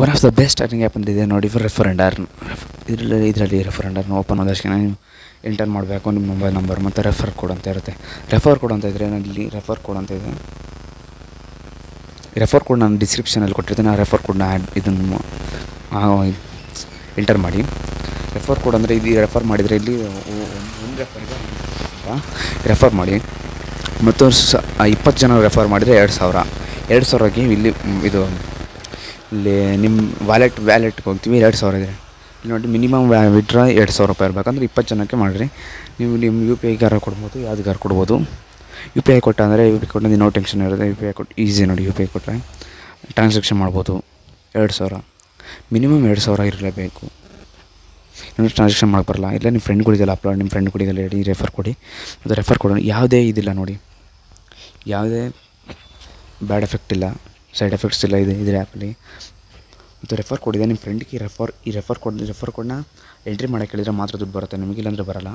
One of the best earning app ಅಂತಿದೆ ನೋಡಿ refer and earn. ಇದರಲ್ಲಿ ರೆಫರ್ ಆ್ಯಂಡ್ ಅರ್ನ್ ಓಪನ್ ಆದಷ್ಟು ನೀವು ಎಂಟರ್ ಮಾಡಬೇಕು ನಿಮ್ಮ ಮೊಬೈಲ್ ನಂಬರ್ ಮತ್ತು ರೆಫರ್ ಕೋಡ್ ಅಂತ ಇರುತ್ತೆ. ರೆಫರ್ ಕೋಡ್ ಅಂತ ಇದ್ದರೆ ಇಲ್ಲಿ ರೆಫರ್ ಕೋಡ್ ಅಂತ ಇದೆ. ರೆಫರ್ ಕೋಡ್ ನಾನು ಡಿಸ್ಕ್ರಿಪ್ಷನಲ್ಲಿ ಕೊಟ್ಟಿರ್ತೀನಿ. ಆ ರೆಫರ್ ಕೋಡ್ನ ಇದನ್ನು ಎಂಟರ್ ಮಾಡಿ. ರೆಫರ್ ಕೋಡ್ ಅಂದರೆ ಇದು ರೆಫರ್ ಮಾಡಿದರೆ ಇಲ್ಲಿ ಒಂದು ರೆಫರ್ಗೆ ರೆಫರ್ ಮಾಡಿ ಮತ್ತು 20 ಜನ ರೆಫರ್ ಮಾಡಿದರೆ 2000ಗೆ ಇಲ್ಲಿ ಇದು ಇಲ್ಲಿ ನಿಮ್ಮ ವ್ಯಾಲೆಟ್ಗೆ ಹೋಗ್ತೀವಿ. 2000 ಇದೆ ಇಲ್ಲಿ ನೋಡಿ. ಮಿನಿಮಮ್ ವಿಡ್ರಾ 2000 ರೂಪಾಯಿ ಇರಬೇಕಂದ್ರೆ 20 ಜನಕ್ಕೆ ಮಾಡಿರಿ. ನೀವು ನಿಮ್ಮ ಯು ಪಿ ಐಗಾರ ಕೊಡ್ಬೋದು, ಯಾವ್ದಾರ ಕೊಡ್ಬೋದು. ಯು ಪಿ ಐ ಕೊಟ್ಟ ಅಂದರೆ ಯು ಪಿ ಐ ಕೊಟ್ಟು ನೋ ಟೆನ್ಷನ್ ಇರುತ್ತೆ. ಯು ಪಿ ಐ ಕೊಟ್ಟು ಈಸಿ ನೋಡಿ. ಯು ಪಿ ಐ ಕೊಟ್ಟರೆ ಟ್ರಾನ್ಸಾಕ್ಷನ್ ಮಾಡ್ಬೋದು. 2000 ಮಿನಿಮಮ್ 2000 ಇರಲೇಬೇಕು. ಇನ್ನೂ ಟ್ರಾನ್ಸಾಕ್ಷನ್ ಮಾಡೋಕ್ಕೆ ಬರಲ್ಲ. ಇಲ್ಲ ನಿಮ್ಮ ಫ್ರೆಂಡ್ಗಳಿಗೆಲ್ಲ ನಿಮ್ಮ ಫ್ರೆಂಡ್ಗಳಿಗೆಲ್ಲ ಹೇಳಿ ರೆಫರ್ ಕೊಡಿ. ಮತ್ತು ರೆಫರ್ ಕೊಡೋಣ ಯಾವುದೇ ಇದಿಲ್ಲ ನೋಡಿ, ಯಾವುದೇ ಬ್ಯಾಡ್ ಎಫೆಕ್ಟ್ ಇಲ್ಲ, ಸೈಡ್ ಎಫೆಕ್ಟ್ಸ್ ಇಲ್ಲ ಇದ್ರ ಆ್ಯಪಲ್ಲಿ. ಮತ್ತು ರೆಫರ್ ಕೋಡ್ ಇದೆ. ನಿಮ್ಮ ಫ್ರೆಂಡ್ಗೆ ಈ ರೆಫರ್ ಕೋಡ್ನ ಎಂಟ್ರಿ ಮಾಡೋಕ್ಕೆ ಹೇಳಿದರೆ ಮಾತ್ರ ದುಡ್ಡು ಬರುತ್ತೆ, ನಿಮಗಿಲ್ಲಾಂದರೆ ಬರೋಲ್ಲ.